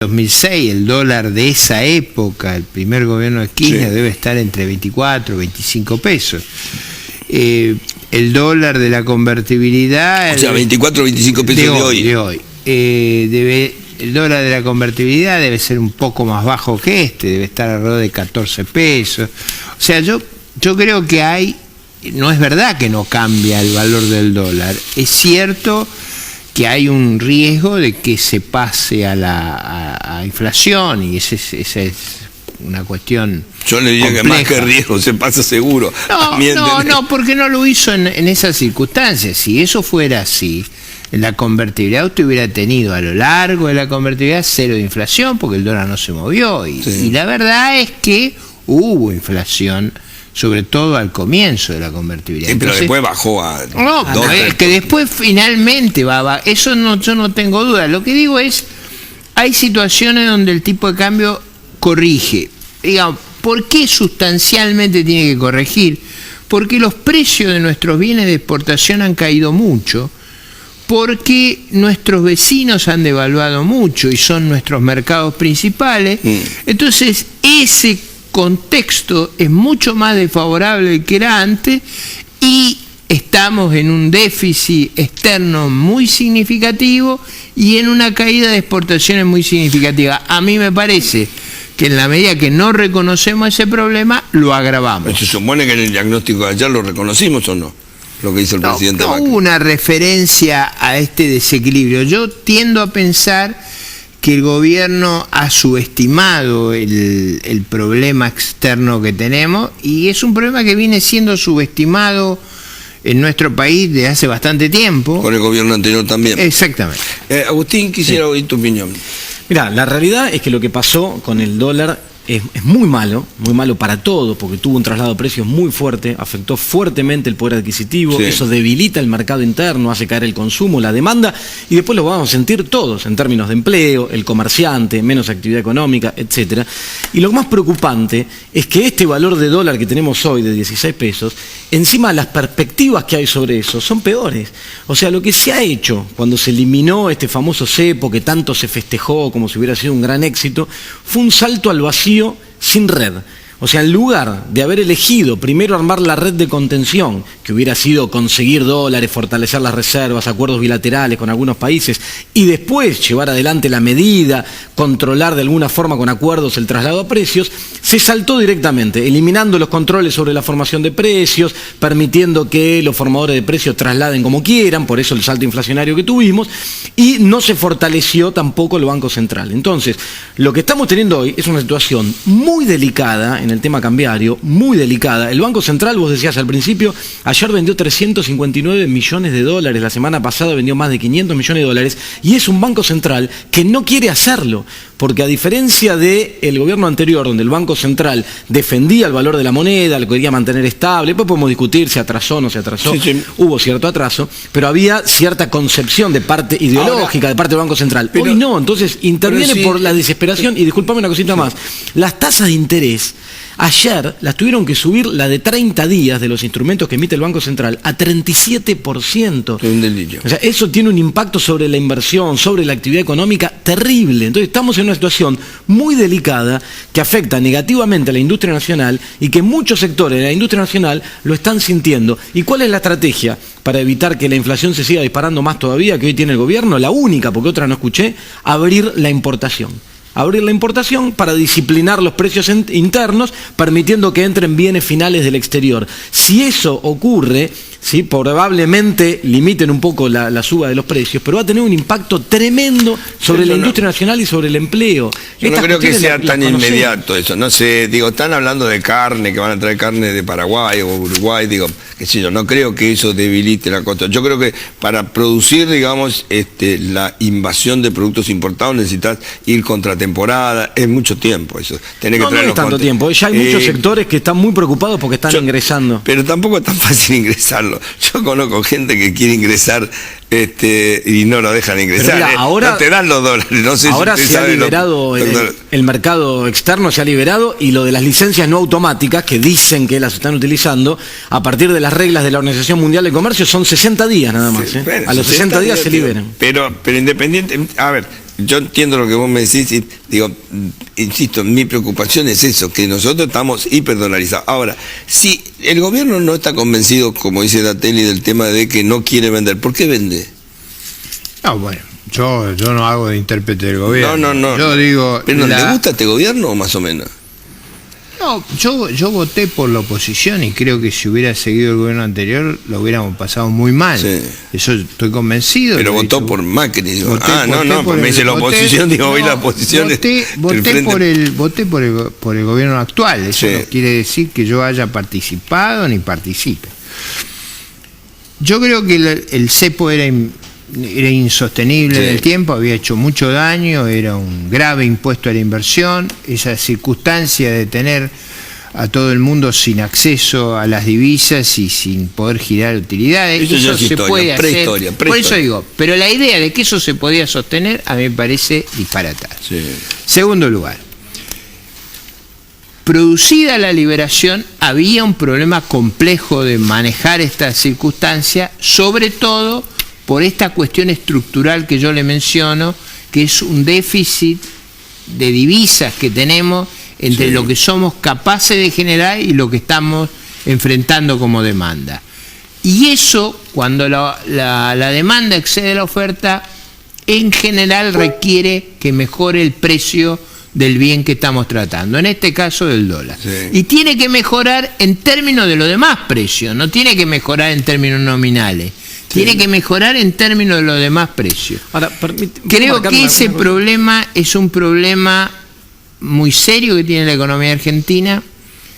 2006, el dólar de esa época, el primer gobierno de Kirchner, Sí. debe estar entre 24 y 25 pesos. El dólar de la convertibilidad... O sea, 24 o 25 pesos de hoy. El dólar de la convertibilidad debe ser un poco más bajo que debe estar alrededor de 14 pesos. O sea, yo creo que no es verdad que no cambia el valor del dólar. Es cierto que hay un riesgo de que se pase a inflación, y esa es una cuestión Yo le diría compleja. que más que riesgo se pasa seguro. No, porque no lo hizo en esas circunstancias. Si eso fuera así, en la convertibilidad usted hubiera tenido a lo largo de la convertibilidad cero de inflación, porque el dólar no se movió. Y la verdad es que hubo inflación, sobre todo al comienzo de la convertibilidad. Sí, pero Entonces, después bajó a... es que después finalmente va. Eso yo no tengo duda. Lo que digo es, hay situaciones donde el tipo de cambio corrige. Digamos, ¿por qué sustancialmente tiene que corregir? Porque los precios de nuestros bienes de exportación han caído mucho, porque nuestros vecinos han devaluado mucho y son nuestros mercados principales. Entonces, ese contexto es mucho más desfavorable que era antes, y estamos en un déficit externo muy significativo y en una caída de exportaciones muy significativa. A mí me parece que en la medida que no reconocemos ese problema, lo agravamos. ¿Se supone que en el diagnóstico de ayer lo reconocimos o no? Lo que hizo el presidente Macri. No hubo una referencia a este desequilibrio. Yo tiendo a pensar que el gobierno ha subestimado el problema externo que tenemos, y es un problema que viene siendo subestimado en nuestro país desde hace bastante tiempo. Con el gobierno anterior también. Exactamente. Agustín, quisiera oír tu opinión. Mirá, la realidad es que lo que pasó con el dólar es muy malo para todo, porque tuvo un traslado de precios muy fuerte, afectó fuertemente el poder adquisitivo, Sí. Eso debilita el mercado interno, hace caer el consumo, la demanda, y después lo vamos a sentir todos en términos de empleo, el comerciante, menos actividad económica, etcétera. Y lo más preocupante es que este valor de dólar que tenemos hoy de 16 pesos, encima las perspectivas que hay sobre eso son peores. O sea, lo que se ha hecho cuando se eliminó este famoso cepo que tanto se festejó como si hubiera sido un gran éxito, fue un salto al vacío sin red. O sea, en lugar de haber elegido primero armar la red de contención, que hubiera sido conseguir dólares, fortalecer las reservas, acuerdos bilaterales con algunos países, y después llevar adelante la medida, controlar de alguna forma con acuerdos el traslado a precios, se saltó directamente, eliminando los controles sobre la formación de precios, permitiendo que los formadores de precios trasladen como quieran, por eso el salto inflacionario que tuvimos, y no se fortaleció tampoco el Banco Central. Entonces, lo que estamos teniendo hoy es una situación muy delicada en el tema cambiario, muy delicada. El Banco Central, vos decías al principio, ayer vendió 359 millones de dólares, la semana pasada vendió más de 500 millones de dólares, y es un Banco Central que no quiere hacerlo, porque a diferencia del gobierno anterior, donde el Banco Central defendía el valor de la moneda, lo quería mantener estable, después podemos discutir si atrasó o no se atrasó, hubo cierto atraso, pero había cierta concepción de parte ideológica de parte del Banco Central. Hoy no, entonces interviene por la desesperación, y discúlpame una cosita más, las tasas de interés ayer las tuvieron que subir, la de 30 días de los instrumentos que emite el Banco Central, a 37%. Es un delirio. O sea, eso tiene un impacto sobre la inversión, sobre la actividad económica terrible. Entonces estamos en una situación muy delicada que afecta negativamente a la industria nacional, y que muchos sectores de la industria nacional lo están sintiendo. ¿Y cuál es la estrategia para evitar que la inflación se siga disparando más todavía que hoy tiene el gobierno? La única, porque otra no escuché: abrir la importación. Abrir la importación para disciplinar los precios internos, permitiendo que entren bienes finales del exterior. Si eso ocurre, ¿sí?, probablemente limiten un poco la suba de los precios, pero va a tener un impacto tremendo sobre la industria nacional y sobre el empleo. Yo no creo que sea tan inmediato eso. No sé, digo, están hablando de carne, que van a traer carne de Paraguay o Uruguay, digo, qué sé yo, no creo que eso debilite la costa. Yo creo que para producir, digamos, la invasión de productos importados necesitas ir contra temporada, es mucho tiempo eso. Tenés que No es tanto tiempo, ya hay muchos sectores que están muy preocupados porque están ingresando. Pero tampoco es tan fácil ingresarlo. Yo conozco gente que quiere ingresar y no lo dejan ingresar. Mira, ahora, no te dan los dólares. No sé ahora si se ha liberado el mercado externo, se ha liberado, y lo de las licencias no automáticas, que dicen que las están utilizando a partir de las reglas de la Organización Mundial de Comercio, son 60 días nada más. Sí, bueno, a los 60 días se liberan. Pero independiente, a ver, yo entiendo lo que vos me decís y digo, insisto, mi preocupación es eso, que nosotros estamos hiperdolarizados. Ahora, si el gobierno no está convencido, como dice Datelli, del tema de que no quiere vender, ¿por qué vende? No, bueno, yo no hago de intérprete del gobierno. No. Yo digo... ¿Pero le gusta este gobierno o más o menos? No, yo voté por la oposición y creo que si hubiera seguido el gobierno anterior lo hubiéramos pasado muy mal. Sí. Eso estoy convencido. Pero votó por Macri. Digo. Pues me dice la oposición, digo, hoy la oposición voté por el gobierno actual. Eso no quiere decir que yo haya participado ni participe. Yo creo que el cepo era insostenible en el tiempo, había hecho mucho daño, era un grave impuesto a la inversión, esa circunstancia de tener a todo el mundo sin acceso a las divisas y sin poder girar utilidades, eso se puede hacer. Por eso digo, pero la idea de que eso se podía sostener a mí me parece disparatada. Sí. Segundo lugar, producida la liberación, había un problema complejo de manejar esta circunstancia, sobre todo por esta cuestión estructural que yo le menciono, que es un déficit de divisas que tenemos entre lo que somos capaces de generar y lo que estamos enfrentando como demanda. Y eso, cuando la demanda excede la oferta, en general requiere que mejore el precio del bien que estamos tratando, en este caso del dólar. Sí. Y tiene que mejorar en términos de los demás precios, no tiene que mejorar en términos nominales. Tiene que mejorar en términos de los demás precios. Ahora, creo que ese problema es un problema muy serio que tiene la economía argentina.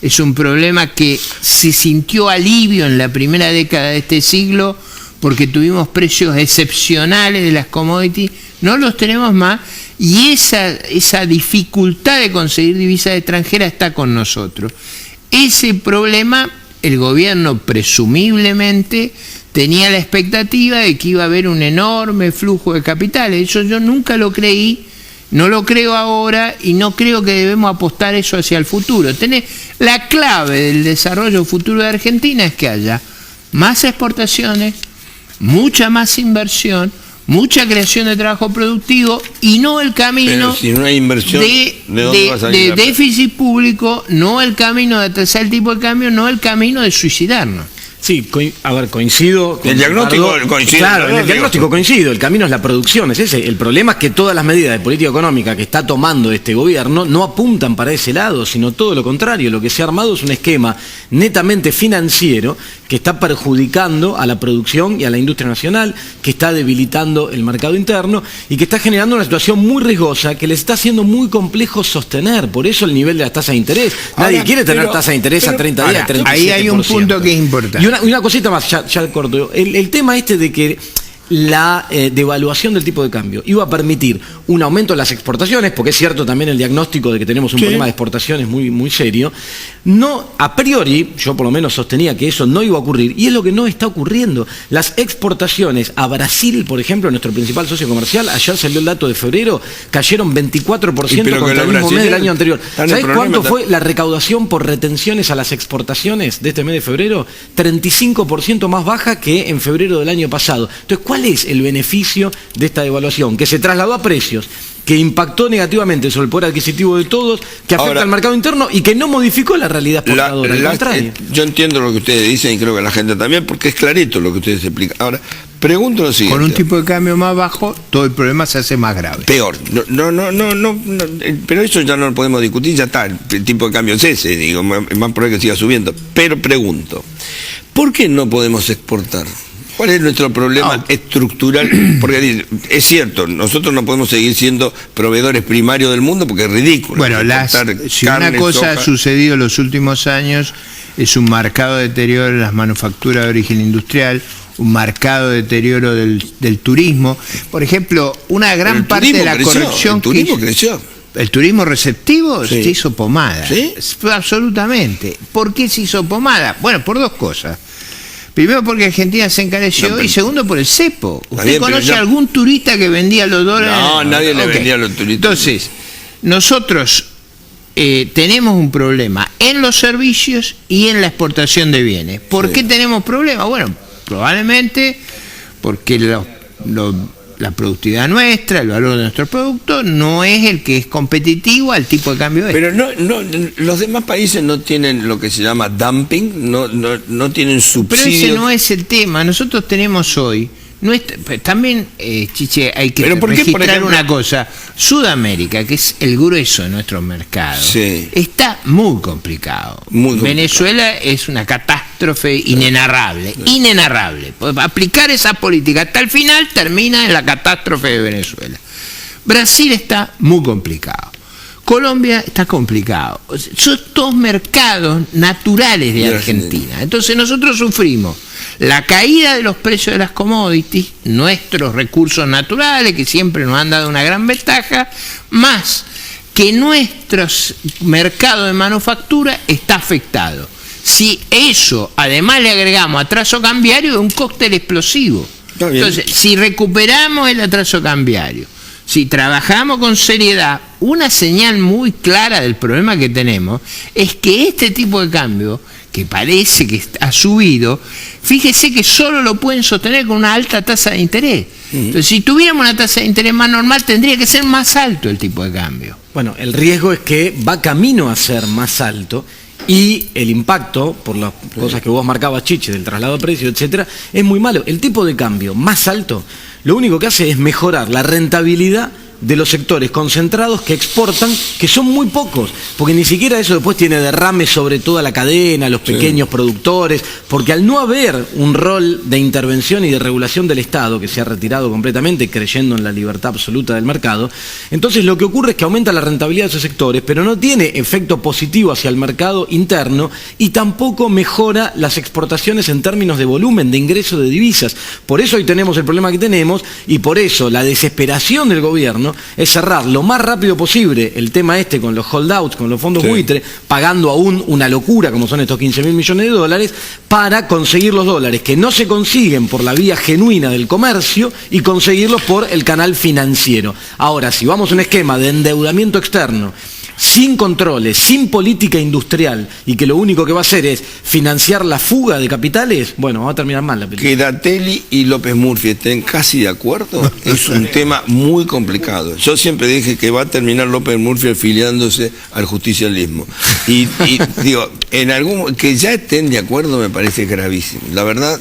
Es un problema que se sintió alivio en la primera década de este siglo porque tuvimos precios excepcionales de las commodities. No los tenemos más y esa dificultad de conseguir divisas extranjeras está con nosotros. Ese problema el gobierno presumiblemente tenía la expectativa de que iba a haber un enorme flujo de capitales. Eso yo nunca lo creí, no lo creo ahora y no creo que debemos apostar eso hacia el futuro. La clave del desarrollo futuro de Argentina es que haya más exportaciones, mucha más inversión, mucha creación de trabajo productivo y no el camino si no hay inversión, de déficit público, no el camino de atrasar el tipo de cambio, no el camino de suicidarnos. Sí, coincido. El diagnóstico coincide. Claro, en el diagnóstico coincido. El camino es la producción, es ese. El problema es que todas las medidas de política económica que está tomando este gobierno no apuntan para ese lado, sino todo lo contrario. Lo que se ha armado es un esquema netamente financiero que está perjudicando a la producción y a la industria nacional, que está debilitando el mercado interno y que está generando una situación muy riesgosa que les está haciendo muy complejo sostener. Por eso el nivel de las tasas de interés. Nadie quiere tener tasa de interés a 30 días, 37%. Ahí hay un punto que es importante. Y una cosita más, ya corto. El tema de que la devaluación del tipo de cambio iba a permitir un aumento en las exportaciones, porque es cierto también el diagnóstico de que tenemos un problema de exportaciones muy, muy serio. No, a priori, yo por lo menos sostenía que eso no iba a ocurrir, y es lo que no está ocurriendo. Las exportaciones a Brasil, por ejemplo, nuestro principal socio comercial, ayer salió el dato de febrero, cayeron 24% contra el mismo mes del año anterior. ¿Sabés cuánto fue la recaudación por retenciones a las exportaciones de este mes de febrero? 35% más baja que en febrero del año pasado. Entonces, ¿cuál es el beneficio de esta devaluación? Que se trasladó a precios, que impactó negativamente sobre el poder adquisitivo de todos, que afecta al mercado interno y que no modificó la realidad exportadora. Al contrario. Yo entiendo lo que ustedes dicen y creo que la gente también, porque es clarito lo que ustedes explican. Ahora, pregunto lo siguiente. Con un tipo de cambio más bajo, todo el problema se hace más grave. Peor. No, pero eso ya no lo podemos discutir, ya está. El tipo de cambio es ese, digo, más probable que siga subiendo. Pero pregunto, ¿por qué no podemos exportar? ¿Cuál es nuestro problema estructural? Porque es cierto, nosotros no podemos seguir siendo proveedores primarios del mundo porque es ridículo. Bueno, si una cosa ha sucedido en los últimos años es un marcado deterioro en las manufacturas de origen industrial, un marcado deterioro del turismo. Por ejemplo, una gran parte de la corrección... El turismo creció. El turismo receptivo se hizo pomada. ¿Sí? Absolutamente. ¿Por qué se hizo pomada? Bueno, por dos cosas. Primero porque Argentina se encareció y segundo por el cepo. ¿Usted conoce algún turista que vendía los dólares? No, nadie le vendía a los turistas. Entonces, nosotros tenemos un problema en los servicios y en la exportación de bienes. ¿Por qué tenemos problemas? Bueno, probablemente porque la productividad nuestra, el valor de nuestro producto, no es el que es competitivo al tipo de cambio este. Pero los demás países no tienen lo que se llama dumping, no tienen subsidios. Pero ese no es el tema. Nosotros tenemos hoy, también, Chiche, hay que registrar una cosa. Sudamérica, que es el grueso de nuestros mercados, sí, está muy complicado. Venezuela es una catástrofe inenarrable. Aplicar esa política hasta el final termina en la catástrofe de Venezuela. Brasil está muy complicado. Colombia está complicado. Son todos mercados naturales de Argentina. Entonces nosotros sufrimos la caída de los precios de las commodities, nuestros recursos naturales que siempre nos han dado una gran ventaja, más que nuestro mercado de manufactura está afectado. Si eso además le agregamos atraso cambiario, es un cóctel explosivo. Entonces, si recuperamos el atraso cambiario, si trabajamos con seriedad, una señal muy clara del problema que tenemos es que este tipo de cambio, que parece que ha subido, fíjese que solo lo pueden sostener con una alta tasa de interés. Entonces, si tuviéramos una tasa de interés más normal, tendría que ser más alto el tipo de cambio. Bueno, el riesgo es que va camino a ser más alto y el impacto, por las cosas que vos marcabas, Chiche, del traslado de precios, etcétera, es muy malo. El tipo de cambio más alto, lo único que hace es mejorar la rentabilidad de los sectores concentrados que exportan, que son muy pocos, porque ni siquiera eso después tiene derrame sobre toda la cadena, los pequeños productores, porque al no haber un rol de intervención y de regulación del Estado, que se ha retirado completamente creyendo en la libertad absoluta del mercado, entonces lo que ocurre es que aumenta la rentabilidad de esos sectores, pero no tiene efecto positivo hacia el mercado interno y tampoco mejora las exportaciones en términos de volumen, de ingreso de divisas. Por eso hoy tenemos el problema que tenemos y por eso la desesperación del gobierno es cerrar lo más rápido posible el tema con los holdouts, con los fondos buitre, pagando aún una locura como son estos 15.000 millones de dólares, para conseguir los dólares que no se consiguen por la vía genuina del comercio y conseguirlos por el canal financiero. Ahora, si vamos a un esquema de endeudamiento externo, sin controles, sin política industrial y que lo único que va a hacer es financiar la fuga de capitales, bueno, va a terminar mal la película. Que Datteli y López Murphy estén casi de acuerdo es un tema muy complicado. Yo siempre dije que va a terminar López Murphy afiliándose al justicialismo. Y digo, que ya estén de acuerdo me parece gravísimo. La verdad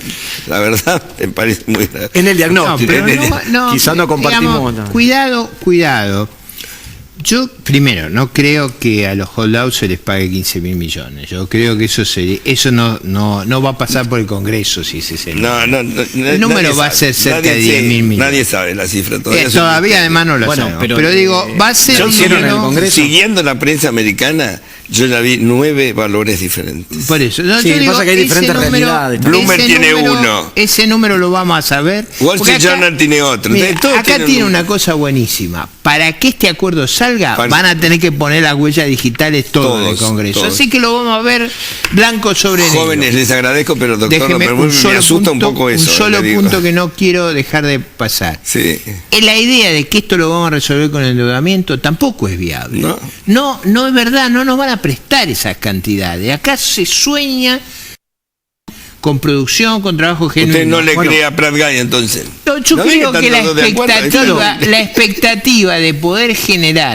me parece muy grave. En el diagnóstico. Quizás no compartimos. Digamos, cuidado. Yo, primero, no creo que a los holdouts se les pague 15.000 millones. Yo creo que eso no va a pasar por el Congreso, si ese es el el número va a ser cerca de 10.000 millones. Nadie sabe la cifra todavía. Todavía además no lo sabemos. Pero digo, va a ser siguiendo la prensa americana, yo ya vi 9 valores diferentes. Por eso, pasa que hay diferentes realidades. Bloomberg tiene uno. Ese número lo vamos a saber. Wall Street Journal tiene otro. Mira, acá tiene una cosa buenísima. Para que este acuerdo salga, van a tener que poner las huellas digitales todo el Congreso. Así que lo vamos a ver blanco sobre negro. Jóvenes, les agradezco, pero doctor López Murphy, me asusta un poco eso. Un solo punto que no quiero dejar de pasar. Sí. La idea de que esto lo vamos a resolver con el endeudamiento tampoco es viable. No es verdad, no nos van a prestar esas cantidades. Acá se sueña con producción, con trabajo genuino. ¿Usted no le cree a Prat Gay entonces? Yo creo que la expectativa de poder generar